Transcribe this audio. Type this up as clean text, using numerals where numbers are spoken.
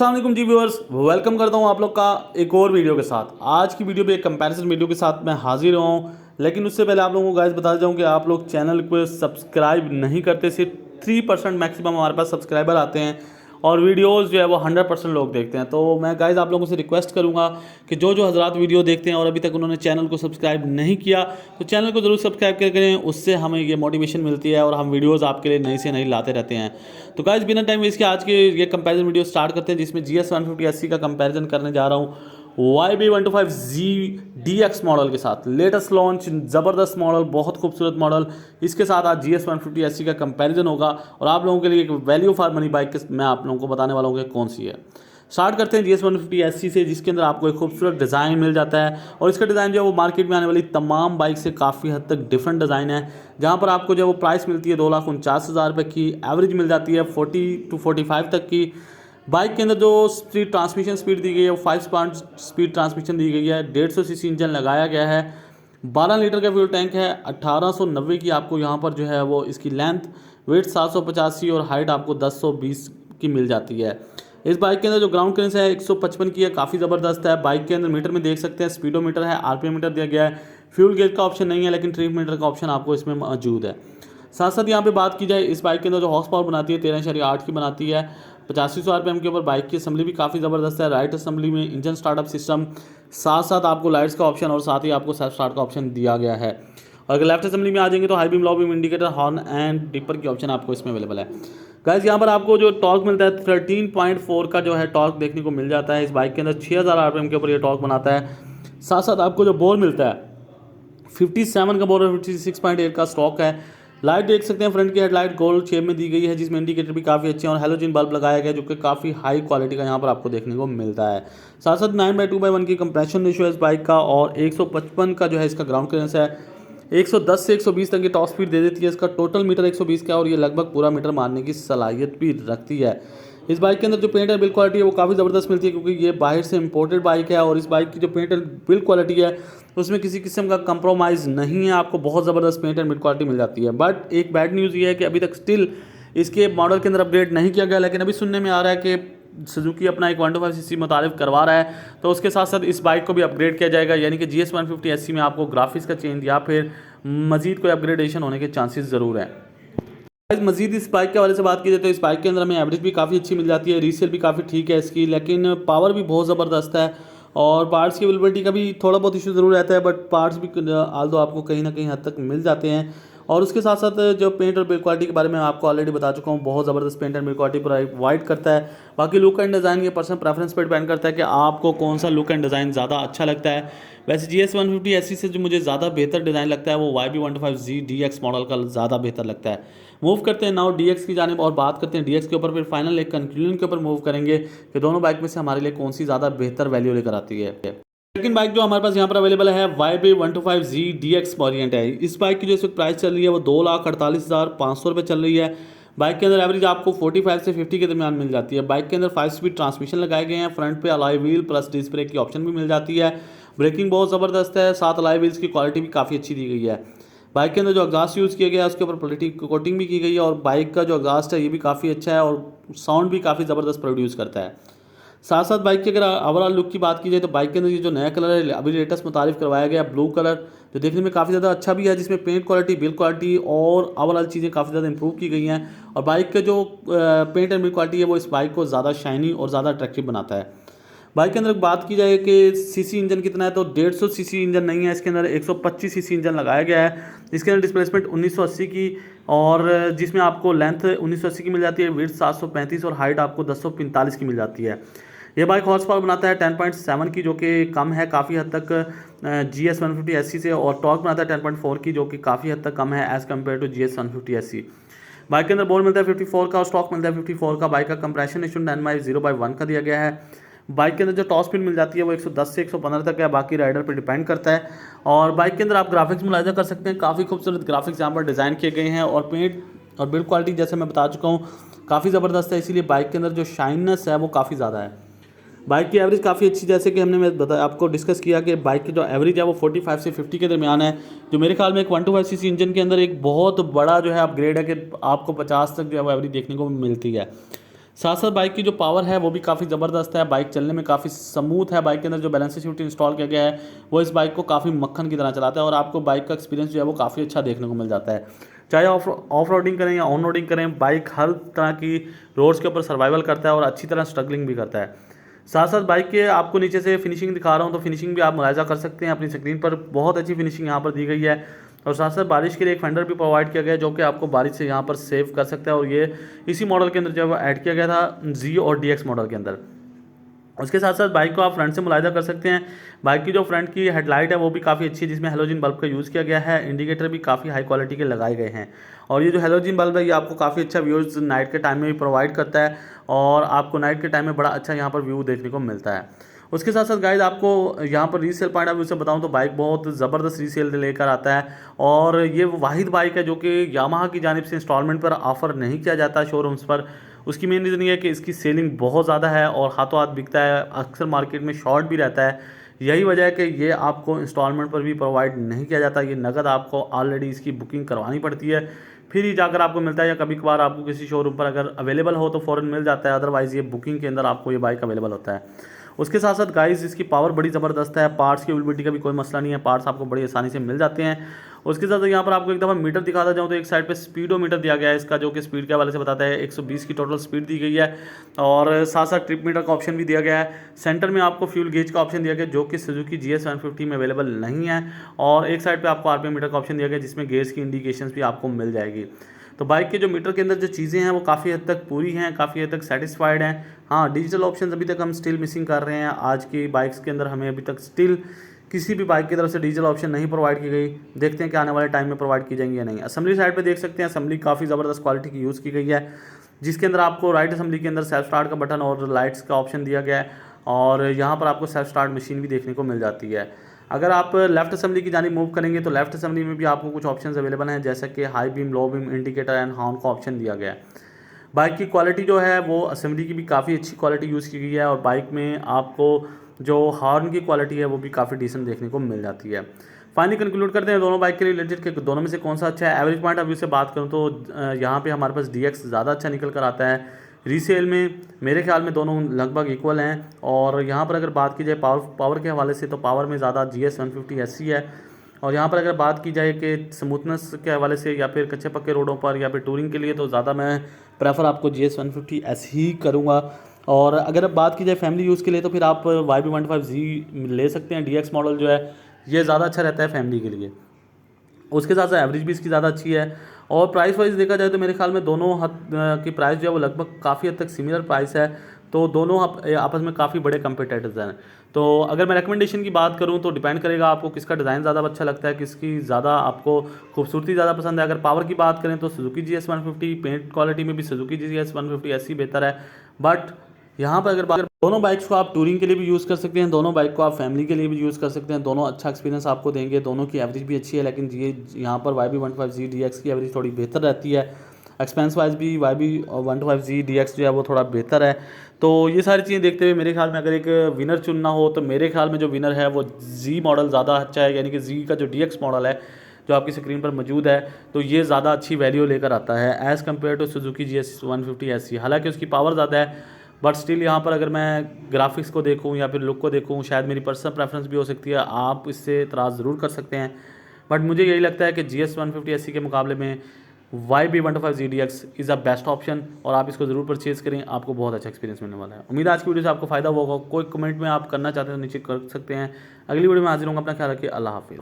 अस्सलाम वालेकुम जी viewers, welcome करता हूं आप लोग का एक और वीडियो के साथ। आज की वीडियो पे एक कंपैरिजन वीडियो के साथ मैं हाजिर हूं, लेकिन उससे पहले आप लोगों को गाइस बता जाऊं कि आप लोग चैनल को सब्सक्राइब नहीं करते। सिर्फ 3% मैक्सिमम हमारे पास सब्सक्राइबर आते हैं और वीडियोस जो है वो 100% लोग देखते हैं। तो मैं गाइस आप लोगों से रिक्वेस्ट करूंगा कि जो हजरात वीडियो देखते हैं और अभी तक उन्होंने चैनल को सब्सक्राइब नहीं किया तो चैनल को ज़रूर सब्सक्राइब करें। उससे हमें ये मोटिवेशन मिलती है और हम वीडियोज़ आपके लिए नई से नई लाते रहते हैं। तो गाइस बिना टाइम वेस्ट के आज के ये कंपैरिजन वीडियो स्टार्ट करते हैं, जिसमें GS150SC का कंपैरिजन करने जा रहा हूँ YB125Z DX मॉडल के साथ। लेटेस्ट लॉन्च, ज़बरदस्त मॉडल, बहुत खूबसूरत मॉडल। इसके साथ आज GS150SC का कंपैरिजन होगा और आप लोगों के लिए एक वैल्यू फॉर मनी बाइक मैं आप लोगों को बताने वाला हूँ कि कौन सी है। स्टार्ट करते हैं GS150SC से, जिसके अंदर आपको एक खूबसूरत डिज़ाइन मिल जाता है और इसका डिज़ाइन जो है वो मार्केट में आने वाली तमाम बाइक से काफ़ी हद तक डिफरेंट डिज़ाइन है। जहाँ पर आपको जो है वो प्राइस मिलती है 2,49,000 रुपये की, एवरेज मिल जाती है 40 to 45 तक की। बाइक के अंदर जो स्पीड ट्रांसमिशन स्पीड दी गई है वो 5 स्पीड ट्रांसमिशन दी गई है। 150 सीसी इंजन लगाया गया है। 12 लीटर का फ्यूल टैंक है। 1890 की आपको यहाँ पर जो है वो इसकी लेंथ, वेट 785 और हाइट आपको 1020 की मिल जाती है। इस बाइक के अंदर जो ग्राउंड क्लियरेंस है 155 की है, काफ़ी ज़बरदस्त है। बाइक के अंदर मीटर में देख सकते हैं स्पीडोमीटर है, RPM मीटर दिया गया है। फ्यूल गेज का ऑप्शन नहीं है, लेकिन ट्रिप मीटर का ऑप्शन आपको इसमें मौजूद है। साथ साथ यहाँ पे बात की जाए इस बाइक के अंदर जो हॉर्स पावर बनाती है 13.8 की बनाती है। 8500 RPM के ऊपर बाइक की असेंबली भी काफ़ी ज़बरदस्त है। राइट असेंबली में इंजन स्टार्टअप सिस्टम, साथ साथ आपको लाइट्स का ऑप्शन और साथ ही आपको सेल्फ स्टार्ट का ऑप्शन दिया गया है। और अगर लेफ्ट असेंबली में आ जाएंगे तो high beam, low beam indicator, horn and dipper की ऑप्शन आपको इसमें अवेलेबल है। गाइस यहाँ पर आपको जो टॉर्क मिलता है 13.4 का जो है टॉर्क देखने को मिल जाता है। इस बाइक के अंदर 6000 RPM के ऊपर ये टॉर्क बनाता है। साथ साथ आपको जो बोर मिलता है 57 का बोर और 56.8 का स्टॉक है। लाइट देख सकते हैं, फ्रंट की हेडलाइट गोल्ड शेप में दी गई है, जिसमें इंडिकेटर भी काफ़ी अच्छे हैं और हेलोजन बल्ब लगाया गया है जो कि काफ़ी हाई क्वालिटी का यहाँ पर आपको देखने को मिलता है। साथ साथ 9/2/1 की कंप्रेशन रेशियो है इस बाइक का और 155 का जो है इसका ग्राउंड क्लियरेंस है। 110 से 120 तक की टॉप स्पीड दे देती है। इसका टोटल मीटर 120 का है और ये लगभग पूरा मीटर मारने की सलाहियत भी रखती है। इस बाइक के अंदर जो पेंट एंड बिल्ड क्वालिटी है वो काफ़ी ज़बरदस्त मिलती है, क्योंकि ये बाहर से इंपोर्टेड बाइक है और इस बाइक की जो पेंट एंड बिल्ड क्वालिटी है उसमें किसी किस्म का कंप्रोमाइज़ नहीं है। आपको बहुत ज़बरदस्त पेंट एंड बिल्ड क्वालिटी मिल जाती है। बट एक बैड न्यूज़ ये है कि अभी तक स्टिल इसके मॉडल के अंदर अपडेट नहीं किया गया, लेकिन अभी सुनने में आ रहा है कि सुजुकी अपना एक 125cc मुतारिफ करवा रहा है, तो उसके साथ साथ इस बाइक को भी अपग्रेड किया जाएगा। यानी कि GS150SC में आपको ग्राफिक्स का चेंज या फिर मजीद कोई अपग्रेडेशन होने के चांसेस ज़रूर हैं। मजीद इस बाइक के हवाले से बात की जाए तो इस बाइक के अंदर हमें एवरेज भी काफ़ी अच्छी मिल जाती है, रीसेल भी काफ़ी ठीक है इसकी, लेकिन पावर भी बहुत ज़बरदस्त है और पार्ट्स की अवेलेबिलिटी का भी थोड़ा बहुत इशू ज़रूर रहता है। बट पार्ट्स भी आल दो आपको कहीं ना कहीं हद तक मिल जाते हैं। और उसके साथ साथ जो पेंट और बिल्ड क्वालिटी के बारे में आपको ऑलरेडी बता चुका हूँ, बहुत ज़बरदस्त paint and build quality provide करता है। बाकी लुक एंड डिज़ाइन ये पर्सनल प्रेफरेंस पर डिपेंड करता है कि आपको कौन सा लुक एंड डिज़ाइन ज़्यादा अच्छा लगता है। वैसे GS150SC से जो मुझे ज़्यादा बेहतर डिज़ाइन लगता है वो YB125Z DX मॉडल का ज़्यादा बेहतर लगता है। मूव करते हैं नाउ DX की जानिब और बात करते हैं DX के ऊपर, फिर फाइनल एक कंक्लूजन के ऊपर मूव करेंगे कि दोनों बाइक में से हमारे लिए कौन सी ज़्यादा बेहतर वैल्यू लेकर आती है। सेकंड बाइक जो हमारे पास यहाँ पर अवेलेबल है YB125Z DX वैरिएंट है। इस बाइक की जो इस वक्त प्राइस चल रही है वो 2,48,500 रुपये चल रही है। बाइक के अंदर एवरेज आपको 45 से 50 के दरमियान मिल जाती है। बाइक के अंदर 5 स्पीड ट्रांसमिशन लगाए गए हैं। फ्रंट पे alloy wheel plus disc brake की ऑप्शन भी मिल जाती है। ब्रेकिंग बहुत ज़बरदस्त है, साथ अलॉय व्हील्स की क्वालिटी भी काफ़ी अच्छी दी गई है। बाइक के अंदर जो एग्जॉस्ट यूज़ किया गया है उसके ऊपर प्लास्टिक कोटिंग भी की गई है और बाइक का जो एग्जॉस्ट है ये भी काफ़ी अच्छा है और साउंड भी काफ़ी ज़बरदस्त प्रोड्यूस करता है। साथ साथ बाइक की अगर ओवरऑल लुक की बात की जाए तो बाइक के अंदर ये जो नया कलर है अभी लेटेस्ट मुतारिफ करवाया गया ब्लू कलर, जो देखने में काफ़ी ज़्यादा अच्छा भी है, जिसमें पेंट क्वालिटी, बिल्ड क्वालिटी और ओवरऑल चीज़ें काफ़ी ज़्यादा इंप्रूव की गई हैं। और बाइक का जो पेंट एंड बिल्ड क्वालिटी है वो इस बाइक को ज़्यादा शाइनी और ज़्यादा अट्रैक्टिव बनाता है। बाइक के अंदर बात की जाए कि सीसी इंजन कितना है तो 150 सीसी इंजन नहीं है, इसके अंदर 125 सीसी इंजन लगाया गया है। इसके अंदर डिस्प्लेसमेंट 1980 की और जिसमें आपको लेंथ 1980 की मिल जाती है, विड्थ 735 और हाइट आपको 1045 की मिल जाती है। ये बाइक हॉर्स पावर बनाता है 10.7 की, जो कि कम है काफ़ी हद तक GS150SC से, और टॉर्क बनाता है 10.4 की, जो कि काफ़ी हद तक कम है as compare to GS150SC। Bike के अंदर बोर मिलता है 54 का और स्टॉक मिलता है 54 का। बाइक का कंप्रेशन रेशियो 10/0/1 का दिया गया है। बाइक के अंदर जो टॉप स्पीड मिल जाती है वो 110 से 115 तक है, बाकी राइडर पर डिपेंड करता है। और बाइक के अंदर आप ग्राफिक्स मुलाहिजा कर सकते हैं, काफ़ी खूबसूरत ग्राफिक्स यहाँ पर डिज़ाइन किए गए हैं और पेंट और बिल्ड क्वालिटी जैसे मैं बता चुका हूँ काफ़ी ज़बरदस्त है, इसीलिए बाइक के अंदर जो शाइननेस है वो काफ़ी ज़्यादा है। बाइक की एवरेज काफ़ी अच्छी, जैसे कि मैं बताया आपको डिस्कस किया कि बाइक की जो एवरेज है वो 45 से 50 के दरमियान है, जो मेरे ख्याल में एक 125cc इंजन के अंदर एक बहुत बड़ा जो है अपग्रेड है कि आपको 50 तक जो है वो एवरेज देखने को मिलती है। साथ साथ बाइक की जो पावर है वो भी काफ़ी ज़बरदस्त है, बाइक चलने में काफ़ी स्मूथ है। बाइक के अंदर जो बैलेंसिंग यूनिट इंस्टॉल किया गया है वो इस बाइक को काफ़ी मक्खन की तरह चलाता है और आपको बाइक का एक्सपीरियंस जो है वो काफ़ी अच्छा देखने को मिल जाता है। चाहे ऑफ रोडिंग करें या ऑन रोडिंग करें, बाइक हर तरह की रोड्स के ऊपर सर्वाइवल करता है और अच्छी तरह स्ट्रगलिंग भी करता है। साथ साथ बाइक के आपको नीचे से फिनिशिंग दिखा रहा हूँ, तो फिनिशिंग भी आप मुलाहिजा कर सकते हैं अपनी स्क्रीन पर, बहुत अच्छी फिनिशिंग यहाँ पर दी गई है। और साथ साथ बारिश के लिए एक फेंडर भी प्रोवाइड किया गया है जो कि आपको बारिश से यहाँ पर सेव कर सकता है, और ये इसी मॉडल के अंदर जो है ऐड किया गया था जी और DX मॉडल के अंदर। उसके साथ साथ बाइक को आप फ्रंट से मुलाहिजा कर सकते हैं। बाइक की जो फ्रंट की हेडलाइट है वो भी काफ़ी अच्छी है, जिसमें हेलोजन बल्ब का यूज़ किया गया है। इंडिकेटर भी काफ़ी हाई क्वालिटी के लगाए गए हैं, और ये जो हेलोजन बल्ब है ये आपको काफ़ी अच्छा व्यूज़ नाइट के टाइम में भी प्रोवाइड करता है, और आपको नाइट के टाइम में बड़ा अच्छा यहाँ पर व्यू देखने को मिलता है। उसके साथ साथ गाइस आपको यहाँ पर रीसेल पॉइंट ऑफ व्यू से बताऊँ तो बाइक बहुत ज़बरदस्त रीसेल लेकर आता है, और ये वाहिद बाइक है जो कि यामाहा की जानिब से इंस्टॉलमेंट पर ऑफ़र नहीं किया जाता शोरूम्स पर। उसकी मेन रीज़न ये है कि इसकी सेलिंग बहुत ज़्यादा है और हाथों हाथ बिकता है, अक्सर मार्केट में शॉर्ट भी रहता है। यही वजह है कि ये आपको इंस्टॉलमेंट पर भी प्रोवाइड नहीं किया जाता, ये नगद आपको ऑलरेडी इसकी बुकिंग करवानी पड़ती है, फिर ही जाकर आपको मिलता है, या कभी कभार आपको किसी शोरूम पर अगर अवेलेबल हो तो फ़ौरन मिल जाता है, अदरवाइज़ ये बुकिंग के अंदर आपको ये बाइक अवेलेबल होता है। उसके साथ साथ गाइस इसकी पावर बड़ी ज़बरदस्त है, पार्ट्स की अवेलेबिलिटी का भी कोई मसला नहीं है, पार्ट्स आपको बड़ी आसानी से मिल जाते हैं। उसके साथ यहाँ पर आपको एक दफ़ा मीटर दिखाता जाऊँ तो एक साइड पे स्पीडोमीटर दिया गया है इसका, जो कि स्पीड के हवाले से बताता है। 120 की टोटल स्पीड दी गई है, और साथ साथ ट्रिप मीटर का ऑप्शन भी दिया गया है। सेंटर में आपको फ्यूल गेज का ऑप्शन दिया गया जो कि सुजुकी GS 150 में अवेलेबल नहीं है, और एक साइड पर आपको RPM मीटर का ऑप्शन दिया गया जिसमें गेज की इंडिकेशन भी आपको मिल जाएगी। तो बाइक के जो मीटर के अंदर जो चीज़ें हैं वो काफ़ी हद तक पूरी हैं, काफ़ी हद तक सेटिस्फाइड हैं। हाँ, डिजिटल ऑप्शन अभी तक हम स्टिल मिसिंग कर रहे हैं। आज की बाइक्स के अंदर हमें अभी तक स्टिल किसी भी बाइक की तरफ से डिजिटल ऑप्शन नहीं प्रोवाइड की गई। देखते हैं कि आने वाले टाइम में प्रोवाइड की जाएंगी या नहीं। असेंबली साइड पे देख सकते हैं, असेंबली काफ़ी ज़बरदस्त क्वालिटी की यूज़ की गई है, जिसके अंदर आपको राइट असेंबली के अंदर सेल्फ स्टार्ट का बटन और लाइट्स का ऑप्शन दिया गया है, और यहाँ पर आपको सेल्फ स्टार्ट मशीन भी देखने को मिल जाती है। अगर आप लेफ्ट असेंबली की जानिब मूव करेंगे तो लेफ्ट असेंबली में भी आपको कुछ ऑप्शंस अवेलेबल हैं, जैसे कि high beam, low beam, indicator and horn का ऑप्शन दिया गया है। बाइक की क्वालिटी जो है वो असेंबली की भी काफ़ी अच्छी क्वालिटी यूज़ की गई है, और बाइक में आपको जो हॉर्न की क्वालिटी है वो भी काफ़ी डिसेंट देखने को मिल जाती है। फाइनली कंक्लूड करते हैं दोनों बाइक के लिए रिलेटेड कि दोनों में से कौन सा अच्छा है। एवरेज पॉइंट ऑफ व्यू से बात करूँ तो यहाँ पे हमारे पास DX ज़्यादा अच्छा निकल कर आता है। रीसेल में मेरे ख्याल में दोनों लगभग इक्वल हैं, और यहाँ पर अगर बात की जाए पावर के हवाले से तो पावर में ज़्यादा GS 150 SC है, और यहाँ पर अगर बात की जाए कि स्मूथनेस के हवाले से या फिर कच्चे पक्के रोडों पर या फिर टूरिंग के लिए तो ज़्यादा मैं प्रेफर आपको GS 150 S ही करूँगा। और अगर अब बात की जाए फैमिली यूज़ के लिए तो फिर आप YB15Z ले सकते हैं। DX मॉडल जो है ये ज़्यादा अच्छा रहता है फैमिली के लिए। उसके साथ साथ एवरेज भी इसकी ज़्यादा अच्छी है, और प्राइस वाइज देखा जाए तो मेरे ख्याल में दोनों की प्राइस जो है वो लगभग काफ़ी हद तक सिमिलर प्राइस है, तो दोनों आपस में काफ़ी बड़े कंपटीटर्स हैं। तो अगर मैं रिकमेंडेशन की बात करूं तो डिपेंड करेगा आपको किसका डिज़ाइन ज़्यादा अच्छा लगता है, किसकी ज़्यादा आपको खूबसूरती ज़्यादा पसंद है। अगर पावर की बात करें तो सुजुकी GS 150, पेंट क्वालिटी में भी सुजुकी GS 150 SC बेहतर है। बट यहाँ पर अगर दोनों बाइक्स को आप टूरिंग के लिए भी यूज़ कर सकते हैं, दोनों बाइक को आप फैमिली के लिए भी यूज़ कर सकते हैं, दोनों अच्छा एक्सपीरियंस आपको देंगे। दोनों की एवरेज भी अच्छी है, लेकिन ये यहाँ पर YB15Z DX की एवरेज थोड़ी बेहतर रहती है। एक्सपेंस वाइज भी YB15Z DX जो है वो थोड़ा बेहतर है। तो ये सारी चीज़ें देखते हुए मेरे ख्याल में अगर एक विनर चुनना हो तो मेरे ख्याल में जो विनर है वो Z मॉडल ज़्यादा अच्छा है, यानी कि Z का जो DX मॉडल है जो आपकी स्क्रीन पर मौजूद है, तो ये ज़्यादा अच्छी वैल्यू लेकर आता है as compare to Suzuki GS 150 SC। हालांकि उसकी पावर ज़्यादा है, बट स्टिल यहाँ पर अगर मैं ग्राफिक्स को देखूँ या फिर लुक को देखूँ, शायद मेरी पर्सनल प्रेफरेंस भी हो सकती है, आप इससे एतराज़ ज़रूर कर सकते हैं। बट मुझे यही लगता है कि GS 150 SC के मुकाबले में YB15Z DX is a best option, और आप इसको ज़रूर परचेज़ करें, आपको बहुत अच्छा एक्सपीरियंस मिलने वाला है। उम्मीद है आज की वीडियो से आपको फ़ायदा होगा। कोई कमेंट में आप करना चाहते हैं तो नीचे कर सकते हैं। अगली वीडियो में हाजिर होंगे। अपना ख्याल रखिए। अल्लाह हाफिज़।